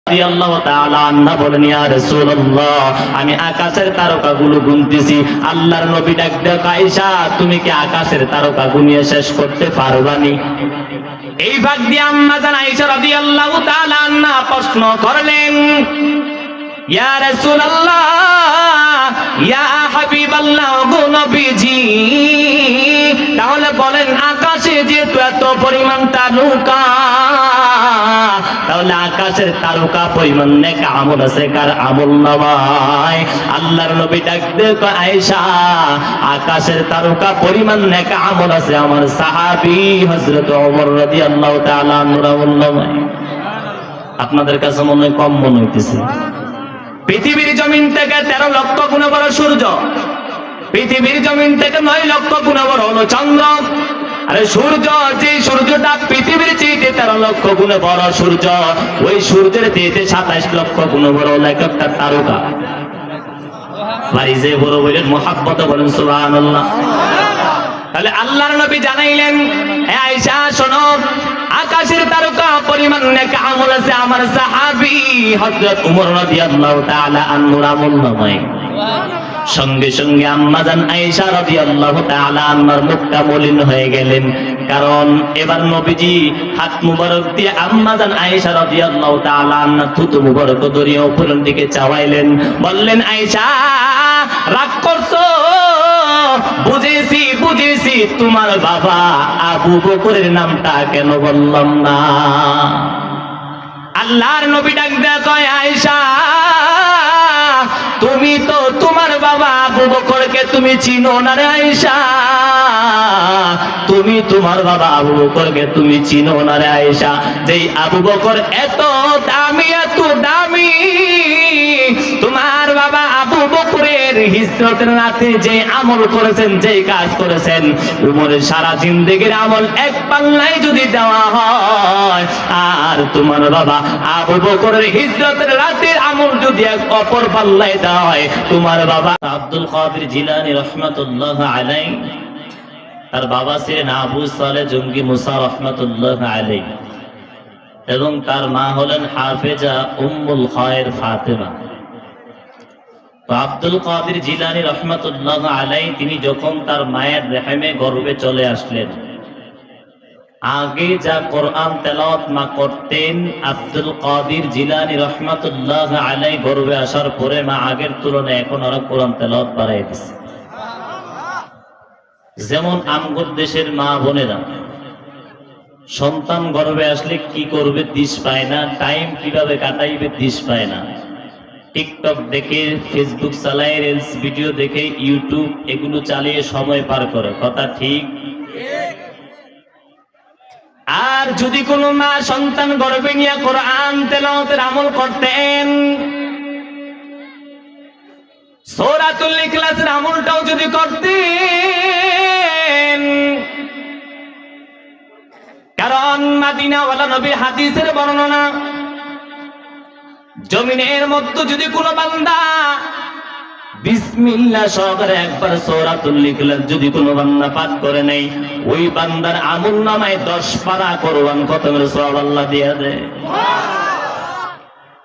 রাদিয়াল্লাহু তাআলা আনহা বলেন, ইয়া রাসূলুল্লাহ, আমি আকাশের তারকাগুলো গুনতেছি। আল্লাহর নবী ডাক দেয়, আয়েশা, তুমি কি আকাশের তারকা গুনিয়ে শেষ করতে পারবানি? এই ভাগ দিয়ে আম্মা জান আয়েশা রাদিয়াল্লাহু তাআলা আনহা প্রশ্ন করলেন, ইয়া রাসূলুল্লাহ, ইয়া হাবিবাল্লাহ, গো নবীজি, তাহলে বলেন আকাশে যেহেতু এত পরিমাণ তারকা, তাহলে আকাশের তারকা পরিমাণ নেক আমল আছে কার আমল নামায়? আল্লাহর নবী ডাক দিয়ে কয়, আয়েশা, আকাশের তারকা পরিমাণ নেক আমল আছে আমার সাহাবী হযরত ওমর রাদিয়াল্লাহু তাআলা আনহুর আমল নামায়। আপনাদের কাছে মনে হয় কম মনে হইতেছে? পৃথিবীর জমিন থেকে 13 লক্ষ গুণ বড় সূর্য, পৃথিবীর জমিন থেকে 9 লক্ষ গুণ বড় হলো চন্দ্র। আরে সূর্য, যে সূর্যটা পৃথিবীর চেয়ে 13 লক্ষ গুণ বড় সূর্য, ওই সূর্যের চেয়ে 27 লক্ষ গুণ বড় একটা তারকা। বাড়িতে বড় বলেন, মুহাব্বতে বলেন সুবহানাল্লাহ। তাহলে আল্লাহর নবী জানাইলেন, হে আয়েশা শোনো, আকাশের তারকা পরিমাণ নেক আমল আছে আমার সাহাবী হযরত ওমর রাদিয়াল্লাহু তাআলা আনহুর আমল নামায়। সঙ্গে সঙ্গে আম্মা জান আয়েশা রাদিয়াল্লাহু তাআলা আনহার মুখটা মলিন হয়ে গেলেন, কারণ এবার নবীজি হাত মুবারক দিয়ে আম্মা জান আয়েশা রাদিয়াল্লাহু তাআলা আনহা থুতু মুবারক ধরিয়ে উপরের দিকে চাওয়াইলেন, বললেন, আয়েশা রাগ করছো? বুঝেছি বুঝেছি, তোমার বাবা আবু বকরের নামটা কেন বললাম না? আল্লাহর নবী ডাক দেয়া কয়, আয়েশা, তুমি তো তোমার বাবা আবু বকরকে তুমি চিনো না রে আয়েশা, তুমি তোমার বাবা আবু বকরকে তুমি চিনো না রে আয়েশা। যেই আবু বকর এত দামি, এত দামি, তোমার বাবা আবু বকরের হিজরতের রাতে যে আমল করেছেন, যে কাজ করেছেন, উমরের সারা জিন্দেগির আমল এক পাল্লায় যদি দেওয়া হয়, আর তোমার বাবা আবু বকরের হিজরতের রাতের আমল যদি এক অপর পাল্লায় দেওয়া হয়, তোমার বাবা আব্দুল কাদের জিলানী রাহমাতুল্লাহ আলাইহি, তার বাবা ছিলেন আবু সালেহ জঙ্গি মুসা রাহমাতুল্লাহ আলাইহি, এবং তার মা হলেন হাফেজা উম্মুল খায়ের ফাতেমা। তো আব্দুল কাদের জিলানী রাহমাতুল্লাহ আলাইহি তিনি যখন তার মায়ের রেহেমে গর্ভে চলে আসলেন, আগে যা কোরআন তেলাওয়াত মা করতেন, আব্দুল কাদের জিলানী রাহমাতুল্লাহ আলাইহি গর্ভে আসার পরে মা আগের তুলনায় এখন আরো কোরআন তেলাওয়াত বাড়াই দিয়েছে। যেমন আমগর দেশের মা বোনেরা সন্তান গর্ভে আসলে কি করবে দিশ পায় না, টাইম কিভাবে কাটাইবে দিশ পায় না। টিকটক দেখে, ফেসবুক চালায়, রিলস ভিডিও দেখে, ইউটিউব এগুলো চালিয়ে সময় পার করে, কথা ঠিক? আর যদি কোনো মা সন্তান গর্ভে নিয়ে কোরআন তেলাওয়াতের আমল করতেন, সূরাতুল ইখলাসের আমলটাও যদি করতেন, কারণ মদিনাওয়ালা নবী হাদিসের বর্ণনা, জমিনের মধ্যে যদি কোনো বান্দা বিসমিল্লাহ সহকারে একবার সূরাতুল ইখলাস যদি কোনো বান্দা পাঠ করে নেই, ওই বান্দার আমলনামায় 10 পারা কোরআন খতমের সওয়াব আল্লাহ দিয়ে দেয়।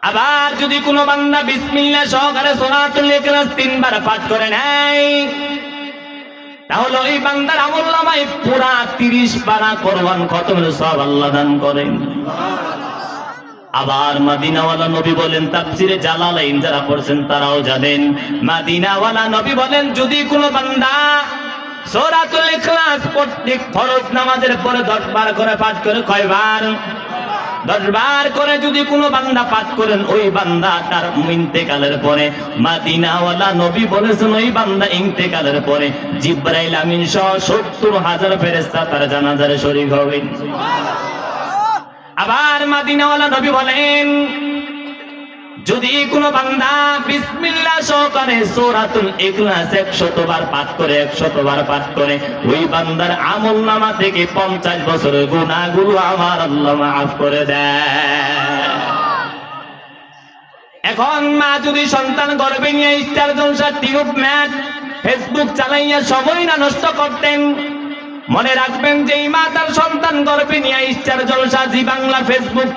আবার যদি কোনো বান্দা বিসমিল্লাহ সহকারে সূরাতুল ইখলাস 3 বার পাঠ করে নেয়, তাহলে ওই বান্দার আমলনামায় পুরা 30 পারা কোরআন খতমের সওয়াব আল্লাহ দান করেন। আবার মদিনাওয়ালা নবী বলেন, তাফসিরে জালালাইন যারা পড়ছেন তারাও জানেন, মদিনাওয়ালা নবী বলেন, যদি কোনো বান্দা সূরাতুল ইখলাস প্রত্যেক ফরজ নামাজের পরে 10 বার করে পাঠ করে, কয়বার? 10 বার করে যদি কোনো বান্দা পাঠ করেন, ওই বান্দা তার ইন্তেকালের পরে, মদিনাওয়ালা নবী বলেছেন, ওই বান্দা ইন্তেকালের পরে জিবরাইল আমিন সহ 70,000 ফেরেশতা তার জানাজারে শরীক হবেন। আবার মদিনাওয়ালা নবী বলেন, যদি কোনো বান্দা বিসমিল্লাহ সহকারে সূরাতুল ইখলাস 100 বার পাঠ করে, 100 বার পাঠ করে, ওই বান্দার আমলনামা থেকে 50 বছরের গুনাহগুলো আমার আল্লাহ মাফ করে দেয়। এখন মা যদি সন্তান গর্ভে নিয়ে স্টার জলসা, টিউব ম্যাট, ফেসবুক চালাইয়া সময় না নষ্ট করতেন, মনে রাখবেন যে মা তার সন্তান গর্ভে নিয়ে স্টার জলসা, জি বাংলা, ফেসবুক,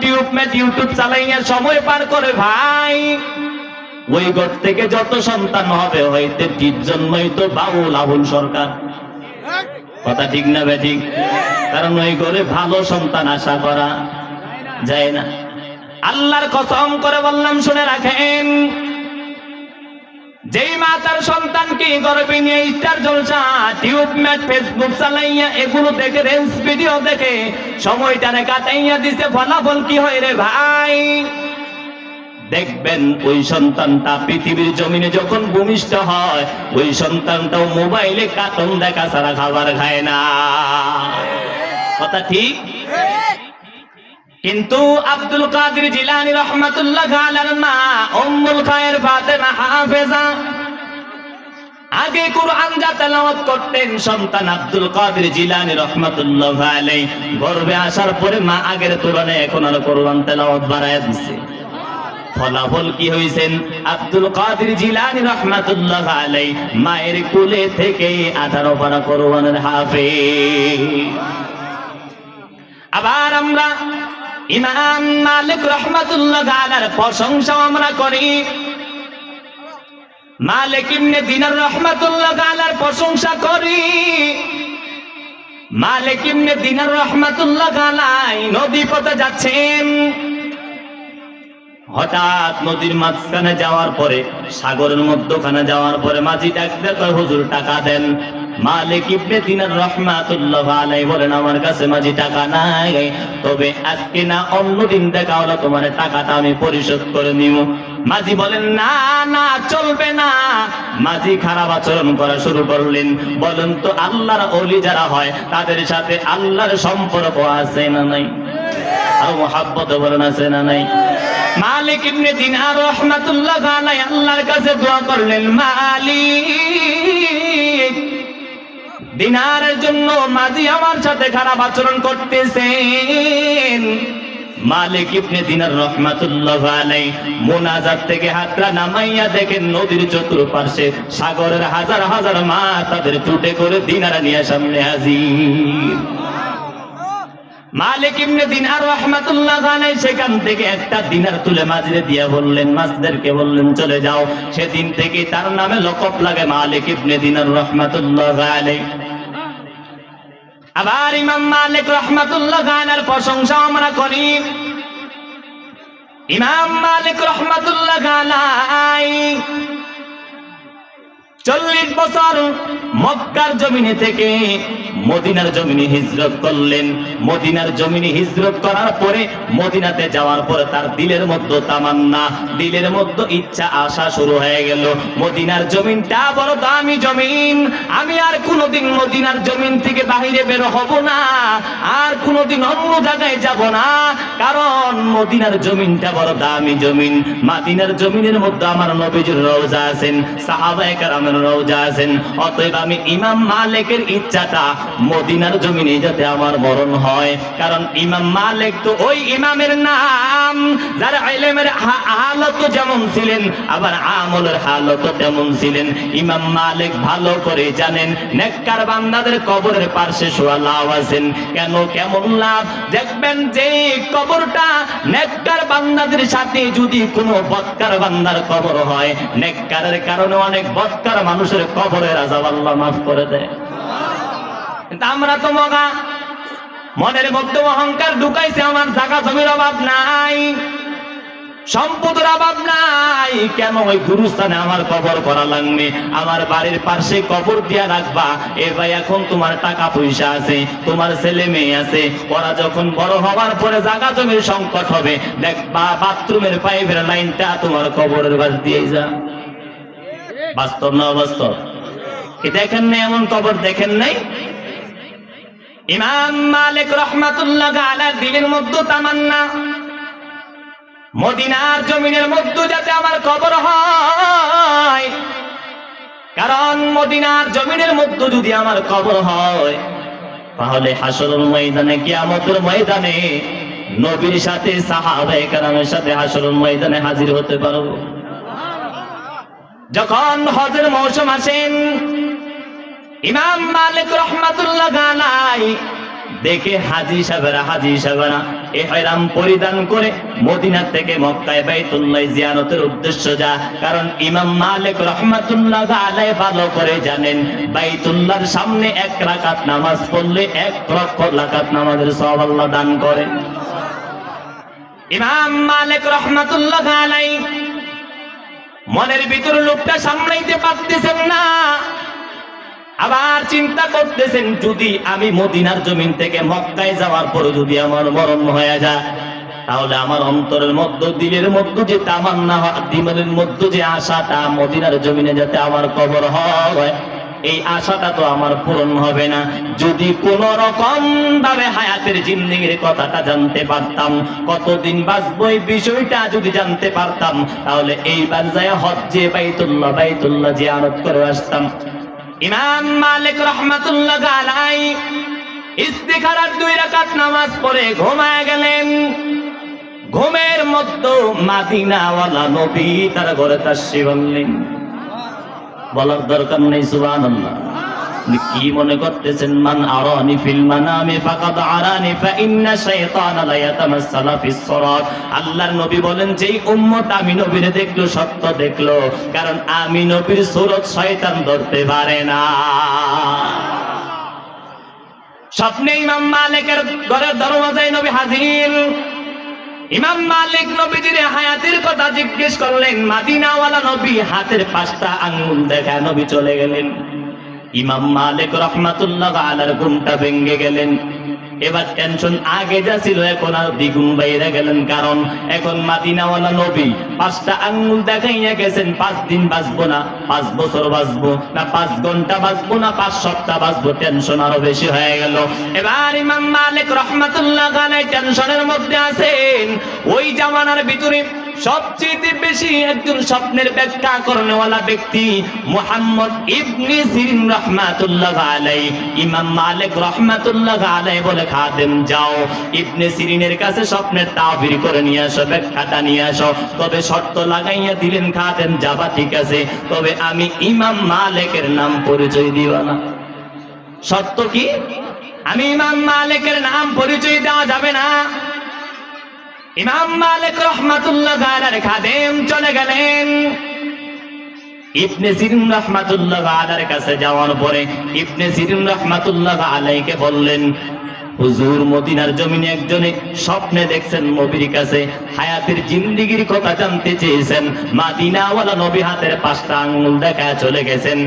ইউটিউব চালাইয়া সময় পার করে ভাই, ওই ঘর থেকে যত সন্তান হবে হইতে 30 জন্মই তো বাউল আবুল সরকার। কথা ঠিক না বেঠিক? কারণ ওই ঘরে ভালো সন্তান আশা করা যায় না। আল্লাহর কসম করে বললাম, শুনে রাখেন, যেই মা তার সন্তানকে গর্ভে নিয়ে স্টার জলসা, ফেসবুক চালাইয়া এগুলো দেখে, রিলস ভিডিও দেখে সময়টারে কাটাইয়া দিছে, ফলাফল কি হয় রে ভাই? দেখবেন ওই সন্তানটা পৃথিবীর জমিনে যখন ভূমিষ্ঠ হয়, ওই সন্তানটাও মোবাইলে কার্টুন দেখা ছাড়া খাবার খায় না। কথা ঠিক? কিন্তু আব্দুল কাদের জিলানী রহমাতুল্লাহ আলাইহির মা উম্মুল খায়ের ফাতেমা হাফেজা আগে কুরআন যা তেলাওয়াত করতেন, সন্তান আব্দুল কাদের জিলানী রহমাতুল্লাহ আলাইহি গর্ভে আসার পরে মা আগের তুলনায় এখন আর কুরআন তেলাওয়াত বাড়ায় দিচ্ছে। ফলাফল কি হয়েছেন? আব্দুল কাদের জিলানী রাহমাতুল্লাহ আলাইহি মায়ের কোলে থেকে 18 পারা কোরআনের হাফেজ। আবার আমরা ইমাম মালিক রাহমাতুল্লাহ আলাইহির প্রশংসা আমরা করি, মালিক ইবনে দিনার রাহমাতুল্লাহ আলাইহির প্রশংসা করি। মালিক ইবনে দিনার রাহমাতুল্লাহ আলাইহি নদী পথে যাচ্ছেন, হঠাৎ নদীর মাঝখানে যাওয়ার পরে, সাগরের মধ্যখানে যাওয়ার পরে মাঝি ডাকতে কয়, হুজুর টাকা দেন। মালিক ইবনে দিনার রাহমাতুল্লাহ আলাইহি বলেন, আমার কাছে মাঝি টাকা নাই, তবে আজকে না অন্যদিন দেখা হলো তোমার টাকাটা আমি পরিশোধ করে নিব। মাঝি বলেন, না না চলবে না। মাঝি খারাপ আচরণ করা শুরু করলেন। বলেন তো, আল্লাহর ওলি যারা হয় তাদের সাথে আল্লাহর সম্পর্ক আছে না নাই? আর মুহাব্বত বলেন আছে না নাই? মালিক ইবনে দিনার রাহমাতুল্লাহ আলাইহি আল্লাহর কাছে দোয়া করলেন, মালিক, দিনারের জন্য মাঝি আমার সাথে খারাপ আচরণ করতেছেন। মালিক ইবনে দিনার রাহমাতুল্লাহ আলাইহি মুনাজাত থেকে হাতটা নামাইয়া দেখেন নদীর চতুর্পাশে সাগরের হাজার হাজার মা তাদের টুটে করে দিনার নিয়ে সামনে হাজির। মালিক ইবনে দিনার রাহমাতুল্লাহ আলাইহি সেখান থেকে একটা দিনার তুলে মাঝিরে দিয়া বললেন, মাছদেরকে বললেন চলে যাও। সেদিন থেকে তার নামে লকব লাগে মালিক ইবনে দিনার রাহমাতুল্লাহ আলাইহি। আবার ইমাম মালিক রাহমাতুল্লাহ আলাইহির প্রশংসা আমরা করি। ইমাম মালিক রাহমাতুল্লাহ আলাইহি 40 বছর মক্কার জমিনে থেকে মদিনার জমিনে হিজরত করলেন। মদিনার জমিনে হিজরত করার পরে, মদিনাতে যাওয়ার পরে তার দিলের মধ্যে তামান্না, দিলের মধ্যে ইচ্ছা আসা শুরু হয়ে গেল, মদিনার জমিনটা বড় দামি জমিন, আমি আর কোনোদিন মদিনার জমিন থেকে বাহিরে বের হব না, আর কোনোদিন অন্য জায়গায় যাব না, কারণ মদিনার জমিনটা বড় দামি জমিন। মদিনার জমিনের মধ্যে আমার নবীজির রওজা আছেন, সাহাবায়ে কেরামের রওজা আছেন। অতএব আমি ইমাম মালিকের ইচ্ছাটা মদিনার জমিনে যাতে আমার মরণ হয়, কারণ ইমাম মালিক তো ওই ইমামের নাম যার ইলমের হালত যেমন ছিলেন, আবার আমলের হালত তেমন ছিলেন। ইমাম মালিক ভালো করে জানেন নেককার বান্দাদের কবরের পাশে শোয়া লাভ আছেন। কেন, কেমন লাভ? দেখবেন যে কবরটা নেককার বান্দাদের সাথে যদি কোনো বদকার বান্দার কবর হয়, নেককারের কারণে অনেক বদকার মানুষের কবরের আযাব আল্লাহ মাফ করে দেয়। কিন্তু আমরা তো মগা, মনের মধ্যে অহংকার ঢুকাইছে, আমার জায়গা জমির অভাব নাই, সম্পদের অভাব নাই, কেন ওই গুরুস্থানে আমার কবর করা লাগবে, আমার বাড়ির পাশে কবর দিয়া রাখবা। এ ভাই, এখন তোমার টাকা পয়সা আছে, তোমার ছেলে মেয়ে আছে, ওরা যখন বড় হওয়ার পরে জায়গা জমির সংকট হবে, দেখবা বাথরুমের পাইপের লাইনটা তোমার কবরের পাশ দিয়ে যা। বাস্তব না অবাস্তব? কি দেখেন নাই? এমন কবর দেখেন নাই? ইমাম মালিক রাহমাতুল্লাহ আলাইহির দিলের মধ্যে তামান্না, মদিনার জমিনের মধ্যে যাতে আমার কবর হয়, কারণ মদিনার জমিনের মধ্যে যদি আমার কবর হয়, তাহলে হাশরের ময়দানে, কিয়ামতের ময়দানে নবীর সাথে সাহাবায়ে কেরামের সাথে হাশরের ময়দানে হাজির হতে পারবো। যখন হজের মৌসুম আসেন, ইমাম মালিক রাহমাতুল্লাহ আলাইহি দেখে হাজী সাহেবেরা ইহরাম পরিধান করে মদিনা থেকে মক্কায় বাইতুল্লাহ জিয়ারতের উদ্দেশ্য যা। কারণ ইমাম মালিক রাহমাতুল্লাহ আলাইহি ভালো করে জানেন বাইতুল্লাহর সামনে 1 রাকাত নামাজ পড়লে 1 লক্ষ রাকাত নামাজের সওয়াব আল্লাহ দান করেন। ইমাম মালিক রাহমাতুল্লাহ আলাইহি মনের ভিতর লোকটা সামলাইতে পারতেছেন না, আবার চিন্তা করতেছেন যদি আমি মদিনার জমিন থেকে মক্কায় যাওয়ার পরে যদি আমার মরণ হয়ে যায়, তাহলে আমার অন্তরের মধ্যে দিলের মধ্যে যে তামান্না দিলের মধ্যে যে আশাটা মদিনার জমিনে যাতে আমার কবর হয়, এই আশাটা তো আমার পূরণ হবে না। যদি কোন রকম ভাবে হায়াতের জিন্দেগির কথাটা জানতে পারতাম, কতদিন বাঁচবো এই বিষয়টা যদি জানতে পারতাম, তাহলে এইবার যায় হজ্জে বাইতুল্লাহ জিয়ারত করে আসতাম। ইমাম মালিক রাহমাতুল্লাহ আলাইহি ইস্তিখারার 2 রাকাত নামাজ পড়ে ঘুমায় গেলেন। ঘুমের মধ্যে মদিনাওয়ালা নবী তার ঘরে তাশরীফ আনলেন। বলার দরকার নেই সুবহানাল্লাহ। কি মনে করতেছেন? মান আরানি ফিল মানামি ফাকাদ আরানি ফা ইন্না শাইতানা লা ইয়াতামাসসালা ফিস সিরাত। আল্লাহর নবী বলেন যেই উম্মত আমি নবীরে দেখলো সত্য দেখলো, কারণ আমি নবীর সুরত শয়তান ধরতে পারে না। স্বপ্নে ইমাম মালিকের ঘরের দরওয়াজায় নবী হাজির। ইমাম মালিক নবীজির হায়াতের কথা জিজ্ঞেস করলেন। মদিনাওয়ালা নবী হাতের 5টা আঙ্গুল দেখায় নবী চলে গেলেন। ইমাম মালিক রাহমাতুল্লাহ আলাইহির ঘুমটা ভেঙে গেলেন। এবার টেনশন আগে যা ছিল এখন আর দ্বিগুণ বাইরে গেলেন, কারণ এখন মদিনাওয়ালা নবী 5টা আঙ্গুল দেখাইয়া গেছেন 5 দিন বাঁচবো না, 5 বছর বাঁচবো না, 5 ঘন্টা বাঁচবো না, 5 সপ্তাহ বাঁচবো। টেনশন আরো বেশি হয়ে গেল। এবার ইমাম মালিক রাহমাতুল্লাহ আলাইহি টেনশনের মধ্যে আছেন। ওই জামানার ভিতরে সবচেয়ে বেশি একজন স্বপ্নের ব্যাখ্যা করনেওয়ালা ব্যক্তি মুহাম্মদ ইবনে সিরিন রাহমাতুল্লাহ আলাইহি। ইমাম মালিক রাহমাতুল্লাহ আলাইহি বলে খাদেম যাও ইবনে সিরিনের কাছে স্বপ্নের তাবির করে নিয়ে আসো, ব্যাখ্যাটা নিয়ে আসো। তবে শর্ত লাগাইয়া দিলেন খাদেম যাবা ঠিক আছে, তবে আমি ইমাম মালিকের নাম পরিচয় দিব না। শর্ত কি? আমি ইমাম মালিকের নাম পরিচয় দেওয়া যাবে না। ইমাম মালিক রাহমাতুল্লাহ আলাইহির খাদেম চলে গেলেন। ইবনে সিরিন রাহমাতুল্লাহ আলাইহির কাছে যাওয়ার পরে ইবনে সিরিন রাহমাতুল্লাহ আলাইহিকে বললেন, হুজুর মদিনার জমিনে একজনে স্বপ্নে দেখছেন নবীর কাছে হায়াতের জিন্দেগির কথা জানতে চেয়েছেন। মদিনাওয়ালা নবী হাতের 5টা আঙ্গুল দেখায় চলে গেছেন।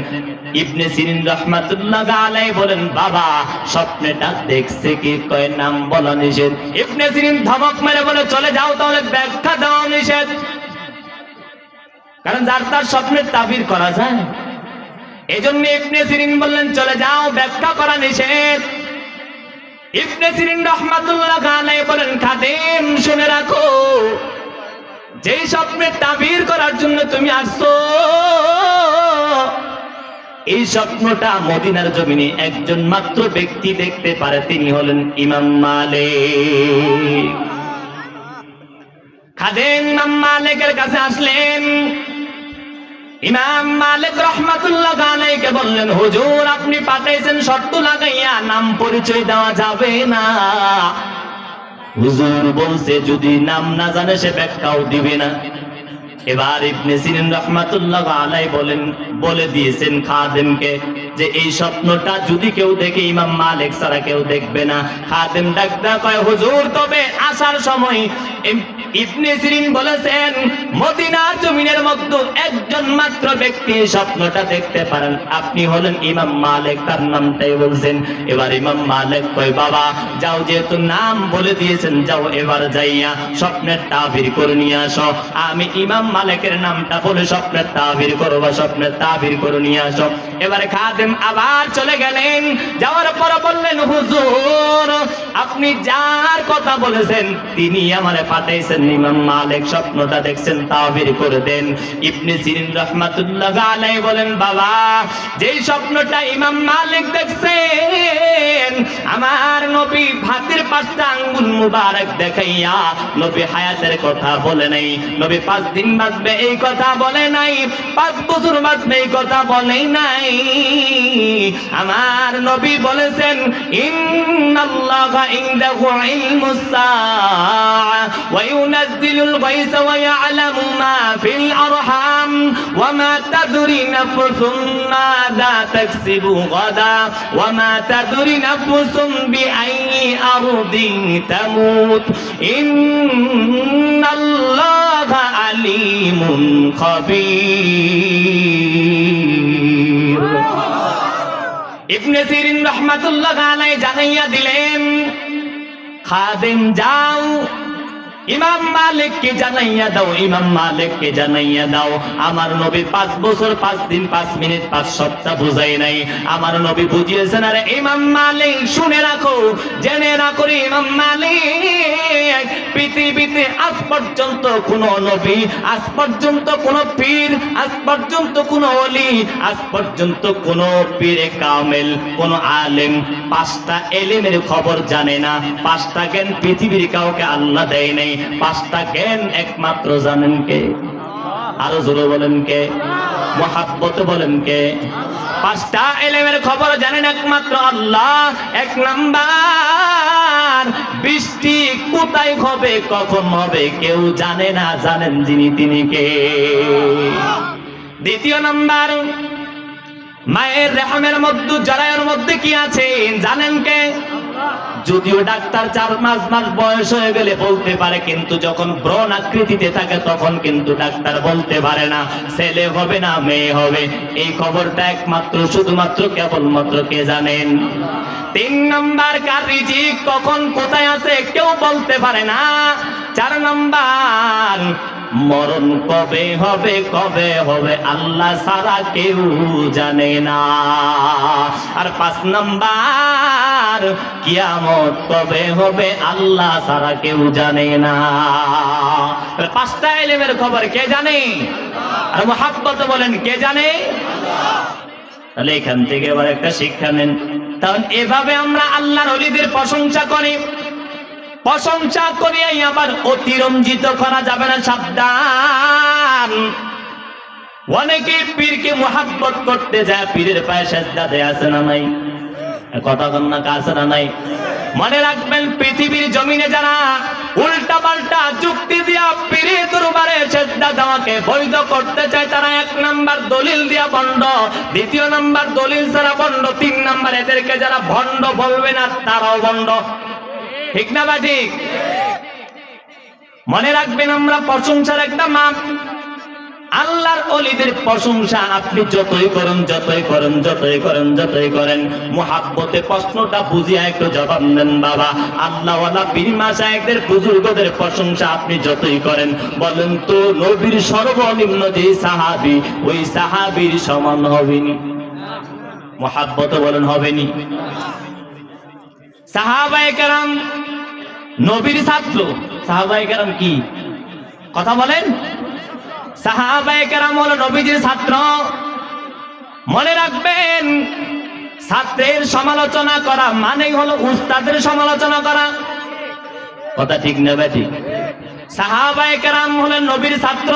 ইবনে সিরিন রাহমাতুল্লাহ আলাইহি বলেন, বাবা স্বপ্নটা দেখছে কি? কয় নাম বলা নিষেধ। ইবনে সিরিন ধমক মেরে বলে, চলে যাও, তাহলে ব্যাখ্যা দেওয়া নিষেধ। কারণ যার তার স্বপ্নের তাবির করা যায়, এজন্য ইবনে সিরিন বললেন চলে যাও, ব্যাখ্যা করা নিষেধ। ইবনে সিরিন রাহমাতুল্লাহ আলাইহি বলেন, খাদেম শুনে রাখো, যেই স্বপ্নের তাবির করার জন্য তুমি আসছো, এই স্বপ্নটা মদিনার জমিনে একজন মাত্র ব্যক্তি দেখতে পারে, তিনি হলেন ইমাম মালিক। খাদেম ইমাম মালিকের কাছে আসলেন। ইমাম মালিক রাহমাতুল্লাহ আলাইহিকে বললেন, হুজুর আপনি পাঠাইছেন শর্ত লাগাইয়া নাম পরিচয় দেওয়া যাবে না। হুজুর বলছে যদি নাম না জানে সে ব্যাখ্যাও দিবে না। এবার ইবনে সিরিন রাহমাতুল্লাহ আলাইহি বলে দিয়েছেন খাদেমকে যে এই স্বপ্নটা যদি কেউ দেখে ইমাম মালিক ছাড়া কেউ দেখবে না। খাদেম ডাকদা কয়, হুজুর তবে আসার সময় ইবনে সিরিন বলেছেন মদিনার জমিনের মধ্যে একজন মাত্র ব্যক্তি স্বপ্নটা দেখতে পারেন, আপনি হলেন ইমাম মালিক, তার নামটাই বলছেন। এবার ইমাম মালিক কয়, বাবা যাও, যেহেতু নাম বলে দিয়েছেন যাও, এবার যাইয়া স্বপ্নের তাবির করে নিয়ে আসো। আমি ইমাম মালিকের নামটা বলে স্বপ্নের তাবির করবো, স্বপ্নের তাবির করে নিয়ে আসো। এবারে খাদেম আবার চলে গেলেন। যাওয়ার পর বললেন, হুজুর আপনি যার কথা বলেছেন তিনি আমারে পাঠাইছেন, ইমাম মালিক স্বপ্নটা দেখছেন, তাবির করে দেন। ইবনে সিরিন রাহমাতুল্লাহ আলাইহি বলেন, বাবা যেই স্বপ্নটা ইমাম মালিক দেখছেন, আমার নবী ভাতের 5টা আঙ্গুল মুবারক দেখাইয়া নবী হায়াতের কথা বলে নাই, নবী 5 দিন বাঁচবে এই কথা বলে নাই, 5 বছর বাঁচবে এই কথা বলে নাই। আমার নবী বলেছেন, ইন্নাল্লাহা ইনদাহু ইলমুস সাআ ওয়া ইউনাজ্জিলুল গায়সা ওয়া ইয়ালামু মা ফিল আরহাম ওয়া মা তাদরি নাফসুম মাযা তাকসিবু গাদা ওয়া মা তাদরি নাফসুম বিআইয়ি আরদিন তামুত ইন্নাল্লাহা আলিমুন খাবীর। ইবনে সিরিন রাহমাতুল্লাহ আলাইহি জানাইয়া দিলেন, খাদেম যাও ইমাম মালিককে জানাইয়া দাও, ইমাম মালিককে জানাইয়া দাও আমার নবী 5 বছর 5 দিন 5 মিনিট 5 সপ্তাহ বুঝাই নাই, আমার নবী বুঝিয়েছেন। আরে ইমাম মালিক শুনে রাখো, জেনে রাখো, ইমাম মালিক পৃথিবীতে আজ পর্যন্ত কোন নবী, আজ পর্যন্ত কোন পীর, আজ পর্যন্ত কোন ওলি, আজ পর্যন্ত কোন পীরে কামেল, কোন আলেম 5টা এলেমের খবর জানে না। 5টা জ্ঞান পৃথিবীর কাউকে আল্লাহ দেয় নাই। 5টা জ্ঞান একমাত্র জানেন কে? আরো জোরে বলেন কে? মুহাব্বত বলেন কে? 5টা এলেমের খবর জানেন একমাত্র আল্লাহ। 1 নাম্বার, বৃষ্টি কোথায় হবে, কখন হবে কেউ জানে না, জানেন যিনি তিনি কে? 2 নাম্বার, মায়ের রেহমের মধ্যে জরায়ুর মধ্যে কি আছে জানেন কে? যদিও ডাক্তার 4-5 মাস বয়স হয়ে গেলে বলতে পারে, কিন্তু যখন ব্রণ আকৃতিতে থাকে তখন কিন্তু ডাক্তার বলতে পারে না ছেলে হবে না মেয়ে হবে। এই খবরটা একমাত্র শুধুমাত্র কেবলমাত্র কে জানেন? 3 নাম্বার, কার রিজিক কখন কোথায় আছে কেউ বলতে পারে না। 4 নাম্বার, মরণ কবে হবে, কবে হবে আল্লাহ ছাড়া কেউ জানে না। আর 5 নাম্বার, কিয়ামত কবে হবে আল্লাহ ছাড়া কেউ জানে না। 5টা ইলমের খবর কে জানে? আর মুহাব্বত বলেন কে জানে? তাহলে এখান থেকে এবার একটা শিক্ষা নেন। তাহলে এভাবে আমরা আল্লাহর ওলিদের প্রশংসা করি, প্রশংসা করিয়া আবার অতিরঞ্জিত করা যাবে না, সাবধান। অনেকে পীরকে মুহাব্বত করতে যায়, পীরের পায়ে সেজদা দেয়, আছে না নাই? কথা কন না, আছে না নাই? মনে রাখবেন, পৃথিবীর জমিনে যারা উল্টা পাল্টা যুক্তি দিয়া পীরের দরবারে সেজদা দেওয়াকে বৈধ করতে চায়, তারা 1 নাম্বার দলিল দিয়া ভণ্ড, 2 নাম্বার দলিল ছাড়া ভণ্ড, 3 নাম্বার এদেরকে যারা ভণ্ড বলবে না তারাও ভণ্ড। ঠিক না বা ঠিক? মনে রাখবেন, আমরা প্রশংসার একটা মাপ। আল্লাহর ওলিদের প্রশংসা আপনি যতই করেন, যতই করেন, যতই করেন, যতই করেন, মুহাব্বতে প্রশ্নটা বুঝিয়া একটু জবাব দেন বাবা। আল্লাহওয়ালা পীর মাশায়েখদের বুজুর্গদের প্রশংসা আপনি যতই করেন, বলেন তো নবীর সর্বনিম্ন যে সাহাবী, ওই সাহাবীর সমান হবেনি? মুহাব্বত বলেন হবেনি? সাহাবায়ে কেরাম নবীর ছাত্র। সাহাবায়ে কেরাম কি? কথা বলেন। সাহাবায়ে কেরাম হলো নবীজির ছাত্র। মনে রাখবেন, ছাত্রের সমালোচনা করা মানেই হলো উস্তাদের সমালোচনা করা। কথা ঠিক না বেঠিক? সাহাবায়ে কেরাম হলেন নবীর ছাত্র,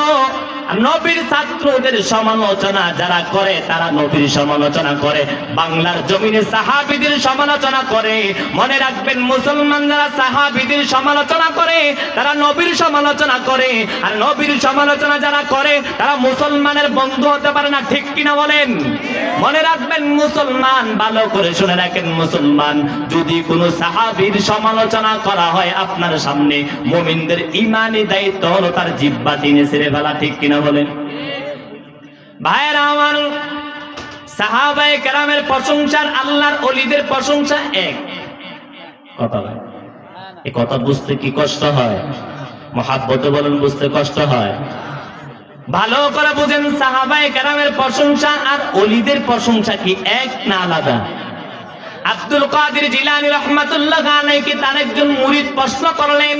আর নবীর ছাত্রদের সমালোচনা যারা করে তারা নবীর সমালোচনা করে, বাংলার জমিনে সাহাবীদের সমালোচনা করে। মনে রাখবেন, মুসলমান যারা সাহাবীদের সমালোচনা করে তারা নবীর সমালোচনা করে, আর নবীর সমালোচনা যারা করে তারা মুসলমানের বন্ধু হতে পারে না। ঠিক কিনা বলেন? মনে রাখবেন, মুসলমান, ভালো করে শুনে রাখেন, মুসলমান যদি কোনো সাহাবীর সমালোচনা করা হয় আপনার সামনে, মুমিনদের ইমানি দায়িত্ব হলো তার জিহ্বা টেনে ছেড়ে ফেলা। ঠিক কিনা বলেন? ভাইরা আমার, সাহাবায়ে কেরামের প্রশংসার আল্লাহর ওলিদের প্রশংসা এক। কথা বলেন, এই কথা বুঝতে কি কষ্ট হয়? মুহাব্বতে বলেন বুঝতে কষ্ট হয়? ভালো করে বুঝেন, সাহাবায়ে কেরামের প্রশংসা আর ওলিদের প্রশংসা কি এক না আলাদা? আব্দুল কাদের জিলানী রাহমাতুল্লাহ আলাইহি তার একজন মুরিদ প্রশ্ন করলেন,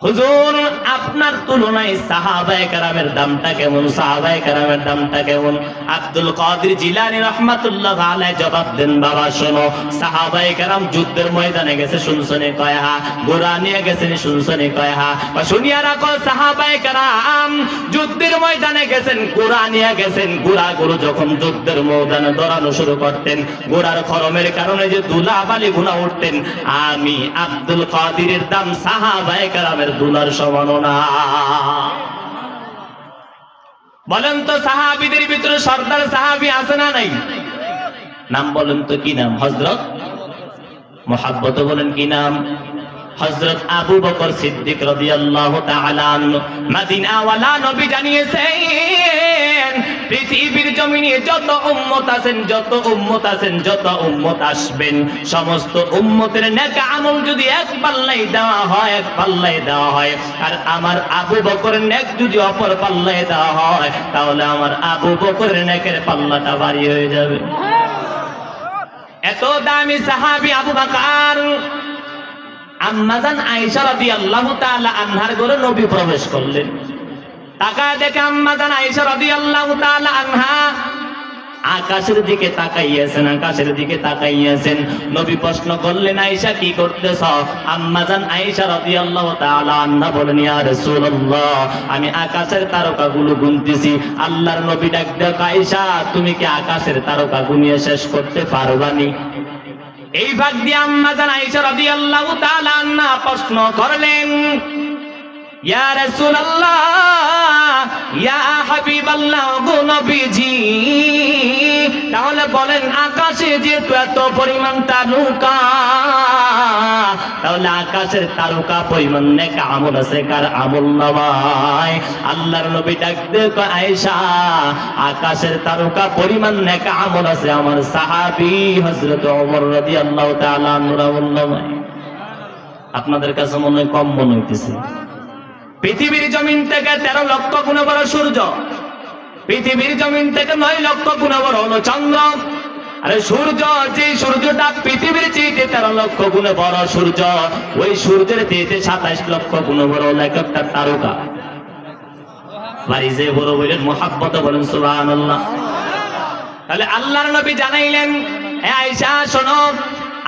হুজুর আপনার তুলনায় সাহাবায়ে কেরামের দামটা কেমন, সাহাবায়ে কেরামের দামটা কেমন? আব্দুল কাদের জিলানী রাহমাতুল্লাহ আলাইহি জবাব দেন, বাবা শোনো, সাহাবায়ে কেরাম যুদ্ধের ময়দানে গেছে শুনছনে কয় হা, ঘোড়া নিয়ে গেছেন শুনছনে কয় হা। শুনিয়া রাখো, সাহাবায়ে কেরাম যুদ্ধের ময়দানে গেছেন, ঘোড়া নিয়ে গেছেন। ঘোড়াগুলো যখন যুদ্ধের ময়দানে দৌড়ানো শুরু করতেন, ঘোড়ার খরমের কারণে যে ধুলাবালি গুণা উঠতেন, আমি আব্দুল কাদিরের দাম সাহাবায়ে কেরামের দুলার সমান না। বলেন তো সাহাবীদের ভিতরে সর্দার সাহাবী আছে না নাই? নাম বলেন তো, কি নাম? হযরত মুহাব্বত বলেন, কি নাম? হযরত আবু বকর সিদ্দিক রাদিয়াল্লাহু তাআলা আনহু। মদিনাওয়ালা নবী জানিয়েছেন, পৃথিবীর জমিনে যত উম্মত আছেন, যত উম্মত আছেন, যত উম্মত আসবেন, সমস্ত উম্মতের নেক আমল যদি এক পাল্লায় দেওয়া হয়, এক পাল্লায় দেওয়া হয়, আর আমার আবু বকরের নেক যদি অপর পাল্লায় দেওয়া হয়, তাহলে আমার আবু বকরের নেকের পাল্লাটা ভারী হয়ে যাবে। এত দামি সাহাবী আবু বকর। আম্মাজান আয়েশা রাদিয়াল্লাহু তাআলা আনহার ঘরে নবী প্রবেশ করলেন। তাকায় দেখে আম্মাজান আয়েশা রাদিয়াল্লাহু তাআলা আনহা আকাশের দিকে তাকাইয়াছেন, আকাশের দিকে তাকাইয়াছেন। নবী প্রশ্ন করলেন, আয়েশা কি করতেছ? আম্মাজান আয়েশা রাদিয়াল্লাহু তাআলা আনহা বলেন, ইয়া রাসূলুল্লাহ, আমি আকাশের তারকাগুলো গুনতেছি। আল্লাহর নবী ডাক দেন, আয়েশা তুমি কি আকাশের তারকা গুনিয়ে শেষ করতে পারবানি? এই ভাগ দিয়ে আম্মাজান আয়েশা রাদিয়াল্লাহু তাআলা আনহা প্রশ্ন করলেন, ইয়া রাসূলুল্লাহ, ইয়া হাবিবাল্লাহ, গো নবীজি, তাহলে বলেন আকাশে যেহেতু এত পরিমাণ তারকা, তাহলে আকাশের তারকা পরিমাণ নেক আমল আছে কার আমল নামায়? আল্লাহর নবী ডাক দিয়ে কয়, আয়েশা, আকাশের তারকা পরিমাণ নেক আমল আছে আমার সাহাবী হযরত ওমর রাদিয়াল্লাহু তাআলা আনহুর আমল নামায়। আপনাদের কাছে মনে হয় কম মনে হইতেছে? পৃথিবীর জমিন থেকে 13 লক্ষ গুণ বড় সূর্য, পৃথিবীর জমিন থেকে 9 লক্ষ গুণ বড় হলো চন্দ্র। আরে সূর্য, যে সূর্যটা পৃথিবীর চেয়ে 13 লক্ষ গুণ বড় সূর্য, ওই সূর্যের চেয়ে 27 লক্ষ গুণ বড় একটা তারকা। বাড়িতে বড় বলেন মুহাব্বত বলেন সুবহানাল্লাহ। তাহলে আল্লাহর নবী জানাইলেন, হে আয়েশা শোনো,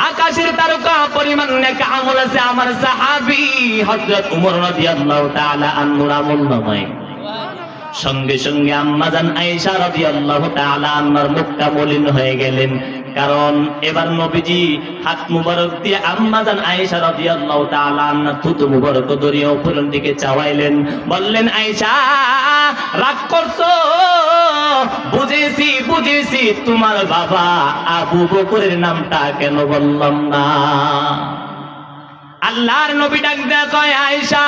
আকাশের তারকা পরিমাণ নেক আমল আছে আমার সাহাবী হযরত ওমর রাদিয়াল্লাহু তাআলা আনহুর আমল নামায়। সঙ্গে সঙ্গে আম্মাজান আয়েশা রাদিয়াল্লাহু তাআলা আনহার মুখটা মলিন হয়ে গেলেন। কারণ এবার নবীজি হাত মুবারক দিয়ে আম্মাজান আয়েশা রাদিয়াল্লাহু তাআলা আনহার থুতু মুবারক ধরিয়ে উপরের দিকে চাওয়াইলেন। বললেন, আয়েশা রাগ করছো? বুঝেছি বুঝেছি, তোমার বাবা আবু বকরের নামটা কেন বললাম না? আল্লাহর নবী ডাক দেয়া কয়, আয়েশা,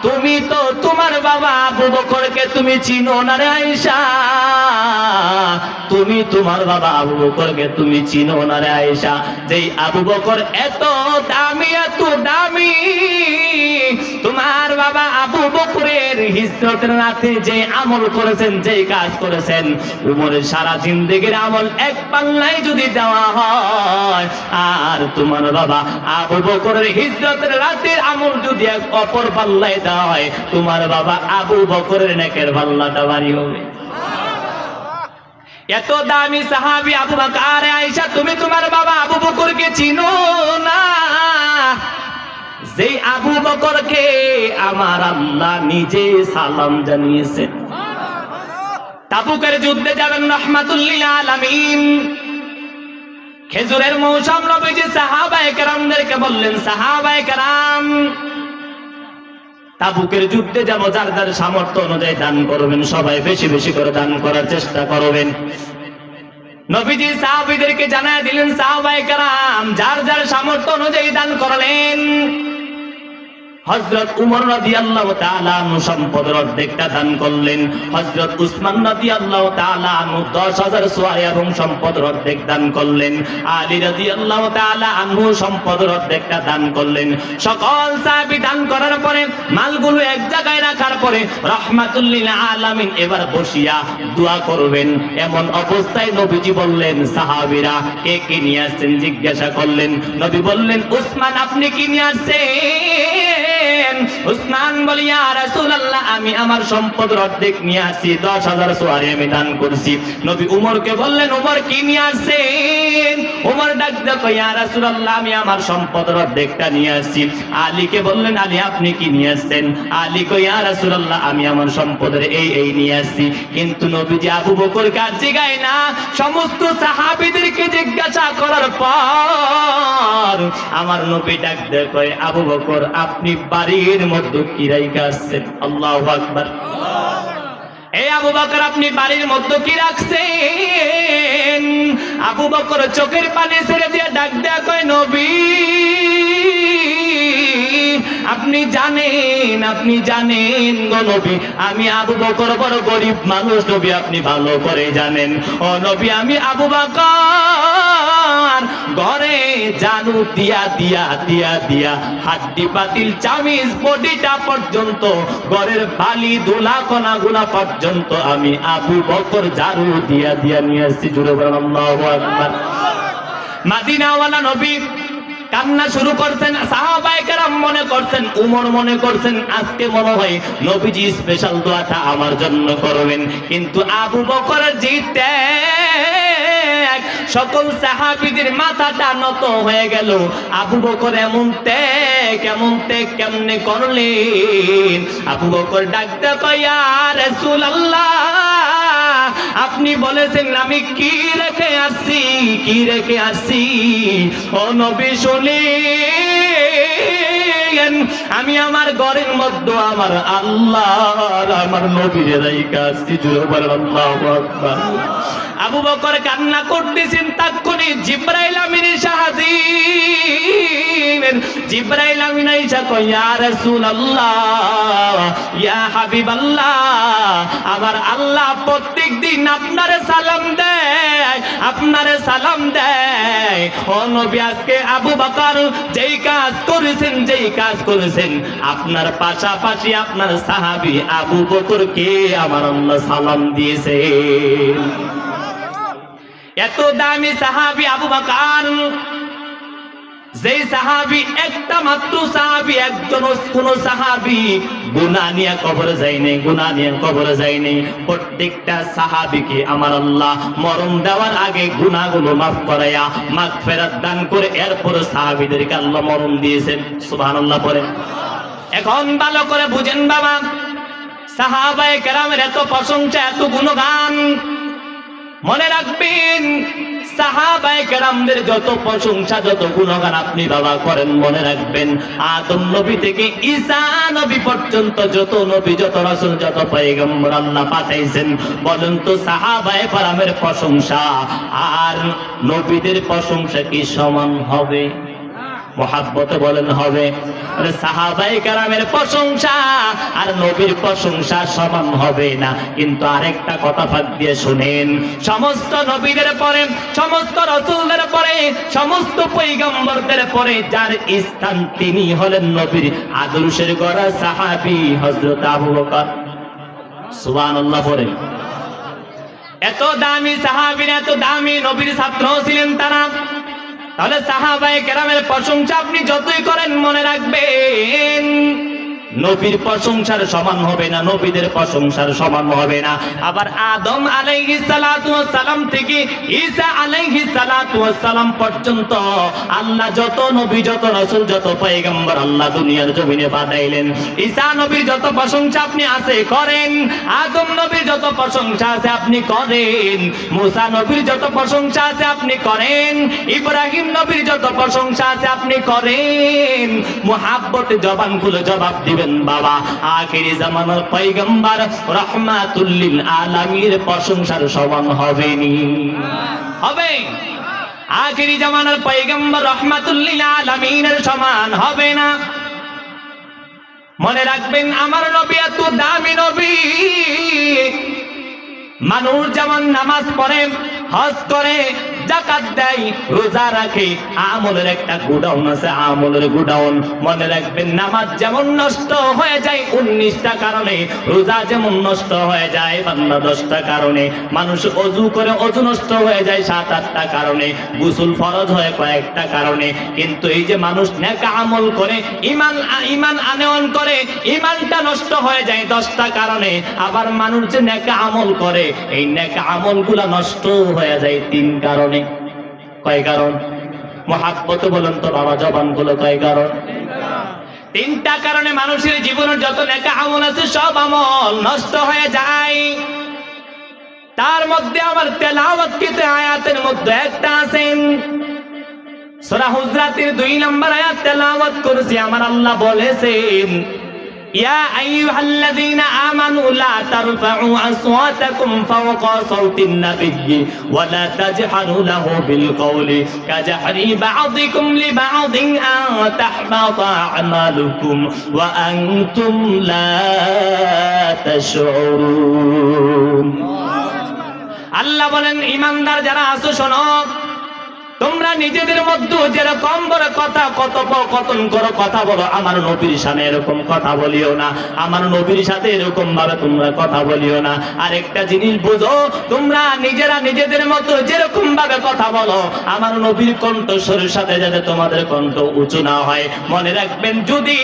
তুমি তো তোমার বাবা আবু বকরকে তুমি চিনো না রে আয়েশা, তুমি তোমার বাবা আবু বকরকে তুমি চিনো না রে আয়েশা। যেই আবু বকর এত দামি, এত দামি, তোমার বাবা আবু বকরের হিজরতের রাতে যে আমল করেছেন, যে কাজ করেছেন, উমরের সারা জিন্দেগির আমল এক পাল্লায় যদি দেওয়া হয়, আর তোমার বাবা আবু বকরের হিজরতের রাতের আমল যদি এক অপর পাল্লায় দেওয়া হয়, তোমার বাবা আবু বকরের নেকের পাল্লাটা ভারী হবে। এত দামি সাহাবী আবু বকর। আয়েশা, তুমি তোমার বাবা আবু বকরকে চিনো না? যেই আবু বকরকে আমার আল্লাহ নিজে সালাম জানিয়েছেন। তাবুকের যুদ্ধে যাবেন রাহমাতুল লিল আলামিন, খেজুরের মৌসুম, নবীজি সাহাবায়ে কেরামদেরকে বললেন, সাহাবায়ে কেরাম তাবুকের যুদ্ধে যাব, যার যার সামর্থ্য অনুযায়ী দান করবেন, সবাই বেশি বেশি করে দান করার চেষ্টা করবেন। নবীজি সাহাবীদেরকে জানায় দিলেন, সাহাবায়ে কেরাম যার যার সামর্থ্য অনুযায়ী দান করলেন। হযরত উমর রাদিয়াল্লাহু তাআলা আনহু সম্পদের অর্ধেকটা দান করলেন, হযরত উসমান রাদিয়াল্লাহু তাআলা আনহু 10,000 সোয়ারি এবং সম্পদের অর্ধেক দান করলেন, আলী রাদিয়াল্লাহু তাআলা আনহু সম্পদের অর্ধেকটা দান করলেন। সকল সাহাবী দান করার পরে মালগুলো এক জায়গায় রাখার পরে রাহমাতুল লিল আলামিন এবার বসিয়া দোয়া করবেন। এমন অবস্থায় নবীজি বললেন, সাহাবীরা কে কি নিয়ে আসছেন জিজ্ঞাসা করলেন। নবী বললেন, উসমান আপনি কি নিয়ে আসছেন? উসমান বলে, ইয়া রাসূলুল্লাহ আমি আমার সম্পদের অর্ধেক নিয়ে আসছি, 10,000 সোয়ারি আমি দান করছি। নবী উমরকে বললেন, উমর কি নিয়ে আসছেন? উমর ডাক দিয়ে কয়, ইয়া রাসূলুল্লাহ আমি আমার সম্পদের অর্ধেকটা নিয়ে আসছি। আলীকে বললেন, আলী আপনি কি নিয়ে আসছেন? আলী কয়, ইয়া রাসূলুল্লাহ আমি আমার সম্পদের এই নিয়ে আসছি। কিন্তু নবীজি আবু বকরকে আর জিগায় না, সমস্ত সাহাবীদেরকে জিজ্ঞাসা করার পর আমার নবী ডাক দিয়ে কয়, আবু বকর আপনি বাড়ির মধ্যে কি রাইখা আসছেন? আল্লাহু আকবার। এই আবু বকর আপনি বাড়ির মধ্যে কি রাখছেন? আবু বকর চোখের পানি ছেড়ে দিয়ে ডাক দেয়া কয়, নবী আপনি জানেন গো নবী আমি আবু বকর বড় গরিব মানুষ, নবী আপনি ভালো করে জানেন। ও নবী আমি আবু বকর ঘরে জানু দিয়া হাড্ডি পাতিল চামিজ বডিটা পর্যন্ত ঘরের বালি ধুলা কণাগুলা পর্যন্ত আমি আবু বকর ঝাড়ু দিয়া নিয়ে আসছি। জুড়ে বলেন আল্লাহু আকবার। মদিনাওয়ালা নবী কান্না শুরু করছেন, সাহাবায়ে কেরাম মনে করছেন, উমর মনে করছেন আজকে মনে হয় নবীজি স্পেশাল দোয়াটা আমার জন্য করবেন। কিন্তু আবু বকরের জিতে সকল সাহাবীদের মাথাটা নত হয়ে গেল। আবু বকর এমন ত্যাগ কেমনে করলেন? আবু বকর ডাকতে কয়, ইয়া রাসূলুল্লাহ আপনি বলেছেন আমি কি রেখে আসছি? ও নবী শুনেন, আমি আমার ঘরের মধ্যে আমার আল্লাহ আমার নবীর রাইখা আসছি। জুড়ে বলেন আল্লাহু আকবার। আবু বকর কান্না করতেছেন, তখনই জিবরাইল আমিন জিবরাইল আমিন আইসা কয়, ইয়া রাসূলুল্লাহ ইয়া হাবিবাল্লাহ আমার আল্লাহ প্রত্যেকদিন আপনারে সালাম দেয়। ও নবী আজকে আবু বকর যেই কাজ করেছেন আপনার পাশাপাশি আপনার সাহাবী আবু বকরকে আমার আল্লাহ সালাম দিয়েছে। এত দামি সাহাবী আবু বকর, যেই সাহাবী একটা মাত্র সাহাবী, একজন কোন সাহাবী গুনাহ নিয়ে কবরে যায়নি। প্রত্যেকটা সাহাবীকে আমার আল্লাহ মরণ দেওয়ার আগে গুনাহগুলো মাফ করায়া মাগফিরাত দান করে এরপর সাহাবীদেরকে আল্লাহ মরণ দিয়েছেন। সুবহানাল্লাহ পড়েন। এখন ভালো করে বুঝেন বাবা, সাহাবায়ে কেরামের এত প্রশংসা, এত গুণগান, মনে রাখবেন সাহাবায়ে কেরামদের যত প্রশংসা যত গুণগান আপনি বাবা করেন, মনে রাখবেন আদম নবী থেকে ঈসা নবী পর্যন্ত যত নবী যত রাসূল যত পয়গম্বর আল্লাহ পাঠাইছেন, বলেন তো সাহাবায়ে কেরামের প্রশংসা আর নবীদের প্রশংসা কি সমান হবে? মহাব্বতে বলেন হবে? সাহাবায়ে কেরামের প্রশংসা আর নবীর প্রশংসা সমান হবে না। কিন্তু আরেকটা কথা ফাঁক দিয়ে শুনেন, সমস্ত নবীদের পরে, সমস্ত রাসূলদের পরে, সমস্ত পয়গম্বরদের পরে যার স্থান তিনি হলেন নবীর আদর্শের গড়া সাহাবী হযরত আবু বকর। সুবহানাল্লাহ পড়ে। এত দামি সাহাবী, এত দামি নবীর ছাত্র ছিলেন তারা। তাহলে সাহাবায়ে কেরামের প্রশংসা আপনি যতই করেন, মনে রাখবেন নবীর প্রশংসার সমান হবে না, নবীদের প্রশংসার সমান হবে না। আবার আদম আলাইহিস সালাতু ওয়াস সালাম থেকে ঈসা আলাইহিস সালাতু ওয়াস সালাম পর্যন্ত আল্লাহ যত নবী যত রাসূল যত পয়গম্বর আল্লাহ দুনিয়ার জমিনে পাঠাইলেন, ঈসা নবীর যত প্রশংসা আপনি আছে করেন, আদম নবীর যত প্রশংসা আছে আপনি করেন, মুসা নবীর যত প্রশংসা আছে আপনি করেন, ইব্রাহিম নবীর যত প্রশংসা আছে আপনি করেন। মুহাব্বতে জবান খুলে জবাব দিবেন বাবা, আখিরি জামানার পয়গম্বর রাহমাতুল লিল আলামিনের প্রশংসার সমান হবে নি? হবে। আখিরি জামানার পয়গম্বর রাহমাতুল লিল আলামিনের সমান হবে না। মনে রাখবেন আমার নবী এত দামি নবী। মানুষ যেমন নামাজ পড়ে, হজ করে, যাকাত দেয়, রোজা রাখে, আমলের একটা গোডাউন আছে, আমলের গোডাউন। মনে রাখবেন নামাজ যেমন নষ্ট হয়ে যায় 19টা কারণে, রোজা যেমন নষ্ট হয়ে যায় 10টা কারণে, মানুষ অজু করে অজু নষ্ট হয়ে যায় 7-8টা কারণে, গোসল ফরজ হয় কয়েকটা কারণে। কিন্তু এই যে মানুষ নেক আমল করে, ঈমান আনয়ন করে, ঈমানটা নষ্ট হয়ে যায় 10টা কারণে। আবার মানুষ যে নেক আমল করে, এই নেক আমলগুলা নষ্ট হয়ে যায় 3 কারণে। কয় কারণ? মহাব্বত বলেন তো বাবা, জবানগুলো কয় কারণ? 3টা কারণে মানুষের জীবনের যত নেক আমল আছে সব আমল নষ্ট হয়ে যায়। তার মধ্যে আমার তেলাওয়াতকৃত আয়াতের মধ্যে একটা আছে, সূরা হুজরাতের 2 নম্বর আয়াত তেলাওয়াত করেছি। আমার আল্লাহ বলেছেন, ইয়া আইয়ুহাল্লাযীনা আমানু লা তারফা'উ আসওয়াতাকুম ফাওকা সাওতিন নাবিয়্যি ওয়া লা তাজহারু লাহু বিল কওলি কাজাহরি বা'দিকুম লিবা'দিন আন তাহবাতা আমালুকুম ওয়া আনতুম লা তাশউরুন। আল্লাহ বলেন, ঈমানদার যারা আছো শোনো, তোমরা নিজেদের মধ্যে যেরকম বড় কথা কথোপকথন করো, কথা বলো, আমার নবীর সামনে এরকম কথা বলিও না, আমার নবীর সাথে এরকম ভাবে তোমরা কথা বলিও না। আর একটা জিনিস বুঝো, তোমরা নিজেরা নিজেদের মতো যেরকম ভাবে কথা বলো, আমার নবীর কণ্ঠস্বরের সাথে যাতে তোমাদের কণ্ঠ উঁচু না হয়। মনে রাখবেন, যদি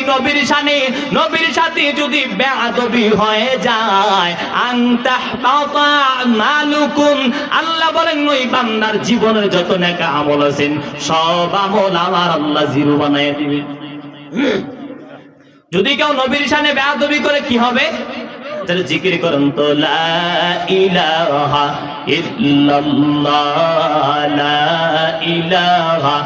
নবীর সাথে যদি বেয়াদবি হয়ে যায়, আনতাহবাতা আমালুকুম, আল্লাহ বলেন ওই বান্দার জীবনের যত নেক আমল আছেন সব আমল আমার আল্লাহ জিরো বানায় দিবে। যদি কেউ নবীর শানে বেয়াদবি করে কি হবে? তাহলে জিকির করেন তো, লা ইলাহা ইল্লাল্লাহ, লা ইলাহা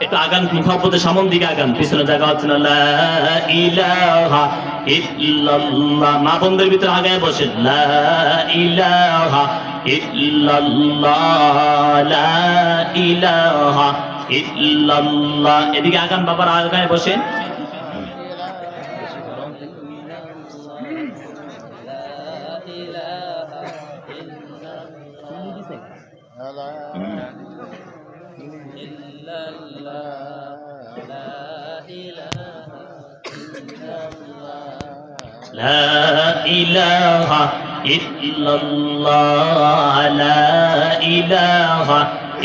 একটু আগান, মুখাপতে সামন দিকে আগান, পিছনে জায়গা হচ্ছে না। লা ইলাহা ইল্লাল্লাহ, মা বোনদের ভিতরে আগায় বসেন। লা ইলাহা ইল্লাল্লাহ, লা ইলাহা ইল্লাল্লাহ। এদিকে আগান, বাবার আগায় বসেন। لا إله إلا الله، لا إله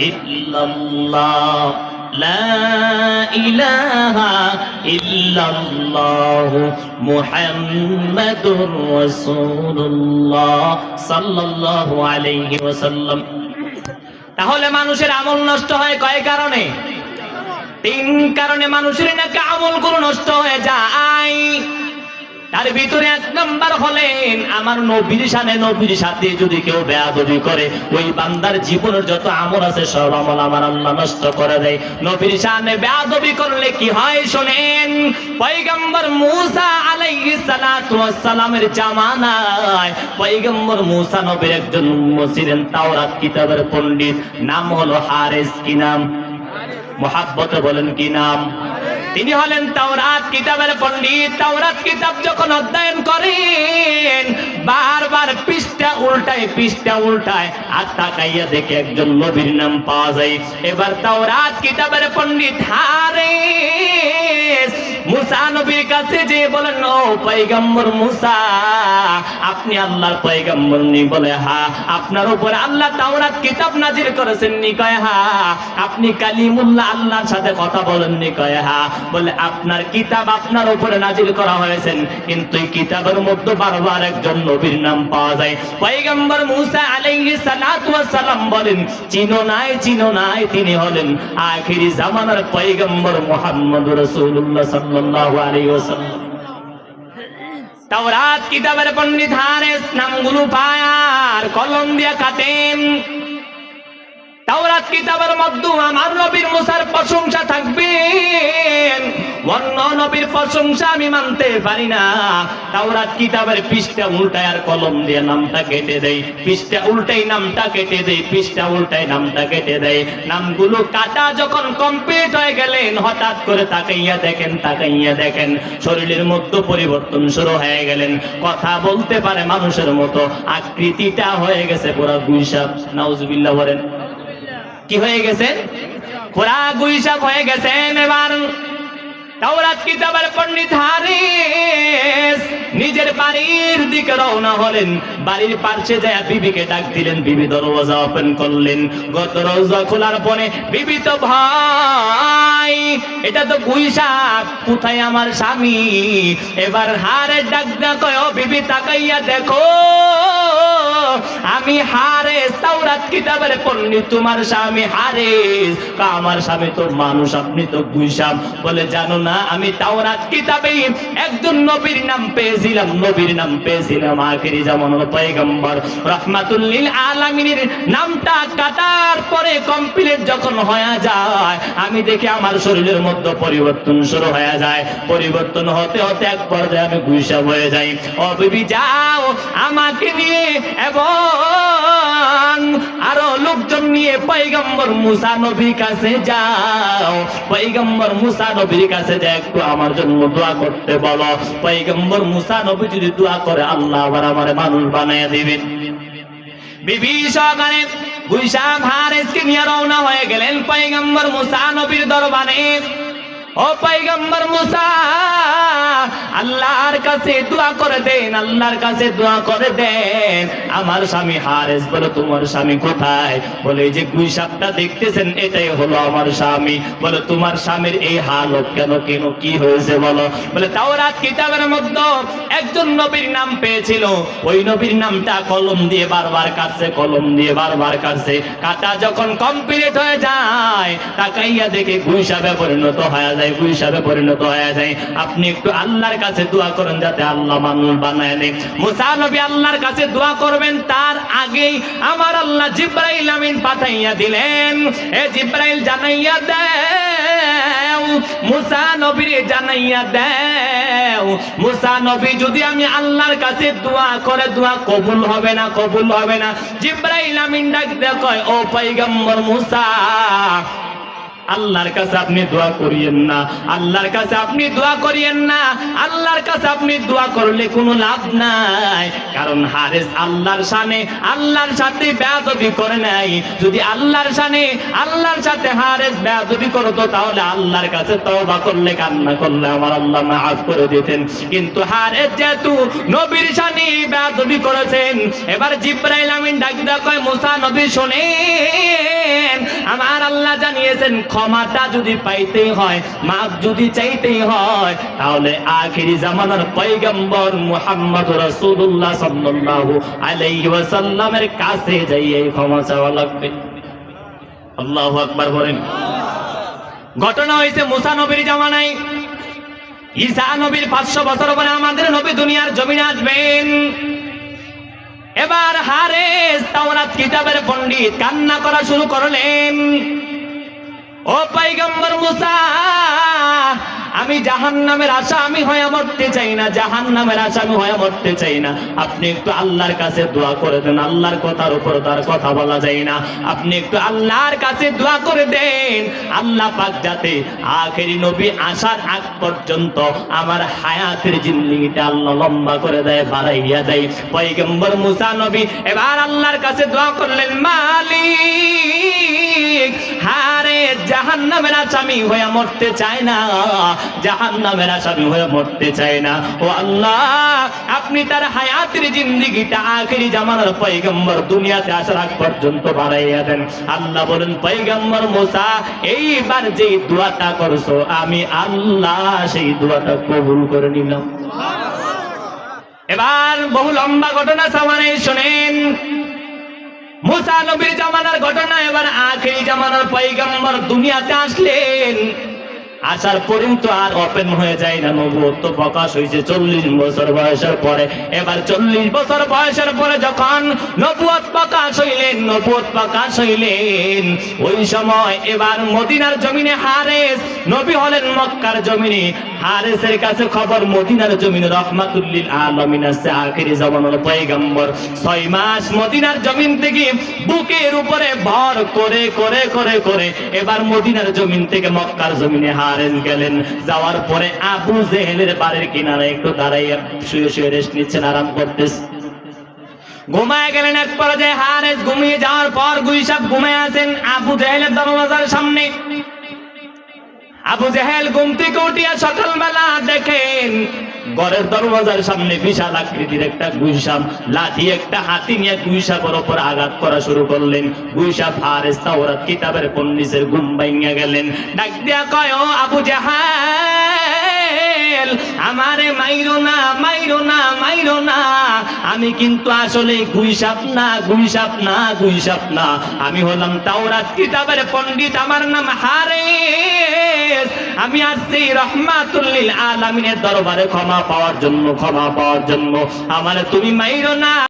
إلا الله، لا إله إلا الله محمد رسول الله صلى الله عليه وسلم। তাহলে মানুষের আমল নষ্ট হয় কয় কারণে? 3 কারণে মানুষের নাকি আমলগুলো নষ্ট হয়ে যায়। তার ভিতরে 1 নাম্বার হলেন, আমার নবীর শানে, নবীর সাথে যদি কেউ বেয়াদবি করে, ওই বান্দার জীবনের যত আমল আছে সব আমল আমার আল্লাহ নষ্ট করে দেয়। নবীর শানে বেয়াদবি করলে কি হয় শোনেন। পয়গম্বর মূসা আলাইহিস সালাতু ওয়াস সালামের জামানায় পয়গম্বর মূসা নবীর একজন ছিলেন তাওরাত কিতাবের পণ্ডিত, নাম হলো হারিস। কি নাম? মুহাব্বত বলেন কি নাম? তিনি হলেন তাওরাত কিতাবের পণ্ডিত। তাওরাত কিতাব যখন অধ্যয়ন করেন, বারবার পৃষ্ঠা উল্টায় আর তাকাইয়া দেখে একজন নবীর নাম পাওয়া যায়। এবার তাওরাত কিতাবের পণ্ডিত হারিস মূসা নবীর কাছে যে বলেন, ও পয়গম্বর মূসা, আপনি আল্লাহর পয়গম্বর নি? বলে হ্যাঁ। আপনার উপরে আল্লাহ তাওরাত কিতাব নাজিল করেছেন নি? কয় হ্যাঁ। আপনি কালিমুল্লাহ, আল্লাহর সাথে কথা বলেন নি? কয় হ্যাঁ। বলে আপনার কিতাব আপনার উপরে নাজিল করা হয়েছে, কিন্তু এই কিতাবের মধ্যে বারবার একজন নবীর নাম পাওয়া যায়। পয়গম্বর মূসা আলাইহিস সালাতু ওয়াস সালাম বলেন, চিনো নাই, তিনি হলেন আখিরি জামানার পয়গম্বর মুহাম্মদুর রাসূলুল্লাহ সাল্লাল্লাহু আলাইহি ওয়াসাল্লাম। তাওরাত কিতাবের পণ্ডিত হারিস নামগুলো পায় আর কলম দিয়ে কাটেন। তাওরাত কিতাবের মধ্যে আমার নবীর মুসার প্রশংসা থাকবে, অন্য নবীর প্রশংসা আমি মানতে পারি না। তাওরাত কিতাবের পৃষ্ঠা উল্টায় আর কলম দিয়ে নামটা কেটে দেয়, পৃষ্ঠা উল্টাই নামটা কেটে দেয়, পৃষ্ঠা উল্টাই নামটা কেটে দেয়। নামগুলো কাটা যখন কমপ্লিট হয়ে গেলেন, হঠাৎ করে তাকাইয়া দেখেন শরীরের মধ্যে পরিবর্তন শুরু হয়ে গেলেন। কথা বলতে পারে মানুষের মতো, আকৃতিটা হয়ে গেছে পুরা গুইসাপ। নাউজুবিল্লাহ বলেন। কি হয়ে গেছেন? পুরা গুইসাপ হয়ে গেছেন। এবার তাওরাত কিতাবের পণ্ডিত হারিস নিজের বাড়ির দিকে রওনা হলেন। বাড়ির পাশে যায় বিবিকে ডাক দিলেন, বিবি দরওয়াজা ওপেন করলেন। গত দরজা খোলার পরে বিবি তো ভাই, এটা তো গুইসাপ, কোথায় আমার স্বামী? এবার হারে ডাক কয়, ও বিবি তাকাইয়া দেখো, আমি হারেস, তাওরাত কিতাবের পণ্ডিত, তোমার স্বামী হারেস। আমার স্বামী তো মানুষ, আপনি তো গুইসাপ। বলে জানো না, আমি তাওরাত কিতাবে একজন নবীর নাম পেয়েছিলাম, আখিরি জামানার পয়গম্বর রাহমাতুল লিল আলামিনের নামটা কাটার পরে কমপ্লিট যখন হয়ে যায়, আমি দেখি আমার শরীরের মধ্যে পরিবর্তন শুরু হয়ে যায়। পরিবর্তন হতে হতে এক পর্যায়ে আমি গুইসাপ হয়ে যাই। ও বিবি যাও, আমাকে নিয়ে এবং আরো লোকজন নিয়ে পয়গম্বর মুসা নবীর কাছে যাও, পয়গম্বর মুসা নবীর কাছে যা একটু আমার জন্য দোয়া করতে বলো। পয়গম্বর মুসা নবী যদি দোয়া করে, আল্লাহ আবার আমার মানুষ বানায়া দিবেন। বিবি সহকারে গুইসাপ হারেসকে নিয়ে রওনা হয়ে গেলেন পয়গম্বর মুসা নবীর দরবারে। ও পয়গম্বর মুসা, আল্লাহর কাছে দোয়া করে দেন, আল্লাহর কাছে দোয়া করে দেন। আমার স্বামী হারেস। বলে তোমার স্বামী কোথায়? বলে এই যে গুইসাপটা দেখতেছেন, এটাই হলো আমার স্বামী। বলে তোমার স্বামীর এই হালত কেন, কি হয়েছে বলো? বলে তাওরাত কিতাবের মধ্যে একজন নবীর নাম পেয়েছিল, ওই নবীর নামটা কলম দিয়ে বারবার কাটছে, কাটা যখন কমপ্লিট হয়ে যায়, তাকাইয়া দেখে গুইসাপে পরিণত হয়ে যায়। আপনি একটু আল্লাহর কাছে দোয়া করেন যাতে আল্লাহ মানুষ বানায় নেয়। মুসা নবী আল্লাহর কাছে দোয়া করবেন, তার আগেই আমার আল্লাহ জিবরাইল আমিন পাঠাইয়া দিলেন। এ জিবরাইল জানাইয়া দাও, মুসা নবীর জানাইয়া দাও, মুসা নবী যদি আমি আল্লাহর কাছে দোয়া করে, দোয়া কবুল হবে না। জিবরাইল আমিন ডাক দেয়া কয়, ও পয়গম্বর মুসা, আল্লাহর কাছে আপনি দোয়া করিয়েন না, আল্লাহর কাছে আপনি দোয়া করলে কোনো লাভ নাই। কারণ হারেস আল্লাহর সাথে বেয়াদবি করে নাই। যদি আল্লাহর সাথে হারেস বেয়াদবি করতো, তাহলে আল্লাহর কাছে তওবা করলে, কান্না করলে আমার আল্লাহ মাফ করে দিতেন। কিন্তু হারেস যেহেতু নবীর সাথে বেয়াদবি করেছেন, এবার জিবরাইল আমিন ডাক দেয়া কয়, মুসা নবী শোনেন, আমার আল্লাহ জানিয়েছেন ক্ষমাটা যদি পাইতেই হয়, মাফ যদি চাইতেই হয়, তাহলে আখিরি জামানার পয়গম্বর মুহাম্মদ রাসূলুল্লাহ সাল্লাল্লাহু আলাইহি ওয়াসাল্লামের কাছে যাইয়ে ক্ষমা চাওয়া লাগবে। আল্লাহু আকবার বলেন। ঘটনা হয়েছে মুসা নবীর জামানায়। ঈসা নবীর 500 বছর পরে আমাদের নবী দুনিয়ার জমিনে আসবেন। এবার হারেস তাওরাত কিতাবের পণ্ডিত কান্না করা শুরু করলেন, ও পয়গম্বর মুসা, আমি জাহান্নামের আসামি হয়ে মরতে চাই না, আপনি একটু আল্লাহর কাছে দোয়া করে দেন। আল্লাহর কথার উপর তার কথা বলা যায় না, আপনি একটু আল্লাহর কাছে দোয়া করে দেন, আল্লাহ পাক যাতে আখেরি নবী আসার আগ পর্যন্ত আমার হায়াতের জিন্দেগিটা আল্লাহ লম্বা করে দেয়, বাড়াইয়া দেয়। পয়গম্বর মুসা নবী এবার আল্লাহর কাছে দোয়া করলেন, মালিক, হারে জাহান্নামের আসামি হয়ে মরতে চায় না, ও আল্লাহ, আপনি তার হায়াতের জিন্দেগিটা আখেরি জামানার পয়গম্বর দুনিয়াতে আসার আগ পর্যন্ত বাড়াইয়া দেন। আল্লাহ বলেন, পয়গম্বর মুসা, এইবার যে দোয়াটা করছো, আমি আল্লাহ সেই দোয়াটা কবুল করে নিলাম। এবার বহু লম্বা ঘটনা সামনে শুনেন। মুসা নবীর জামানার ঘটনা। এবার আখেরি জামানার পয়গম্বর দুনিয়াতে আসলেন। আসার পরেও তো আর ওপেন হয়ে যায় না, নবুয়ত প্রকাশ হয়েছে 40 বছর বয়সের পরে। এবার 40 বছর বয়সের পরে যখন নবুয়ত প্রকাশ হইলেন, ওই সময় এবার মদিনার জমিনে হারেস নবী হলেন মক্কার জমিনে। হারেসের কাছে খবর মদিনার জমিনে রহমাতুল লিল আলামিন আছে, আখিরি জামানার পয়গম্বর। 6 মাস মদিনার জমিন থেকে বুকের উপরে ভর করে করে করে করে এবার মদিনার জমিন থেকে মক্কার জমিনে হারেস গেলেন। যাওয়ার পরে আবু জেহেলের বাড়ির কিনারে একটু দাঁড়াইয়া শুয়ে শুয়ে রেস্ট নিচ্ছেন, আরাম করতেছে। ঘুমায় গেলেন। এক পর্যায়ে হারেস ঘুমিয়ে যাওয়ার পর গুইসাব ঘুমায় আছেন আবু জেহেলের দরওয়াজার সামনে। আবু জেহেল ঘুম থেকে উঠিয়া সকালবেলা দেখেন ঘরের দরওয়াজার সামনে বিশাল আকৃতির একটা গুইসাপ, লাঠি একটা হাতি নিয়ে গুইসাপের উপর আঘাত করা শুরু করলেন। গুইসাপ হারেস তাওরাত কিতাবের পণ্ডিতের ঘুম ভাঙিয়া গেলেন। ডাক দিয়া কয়, ও আবু জেহেল, আমারে মাইরো না, মাইরো না, মাইরো না। আমি কিন্তু আসলে গুইসাপ না, গুইসাপ না, গুইসাপ না। আমি হলাম তাওরাত কিতাবের পণ্ডিত, আমার নাম হারেস। আমি আসছি রহমাতুল লিল আলামিনের দরবারে ক্ষমা পাওয়ার জন্য, ক্ষমা পাওয়ার জন্য। আমারে তুমি মাইরো না।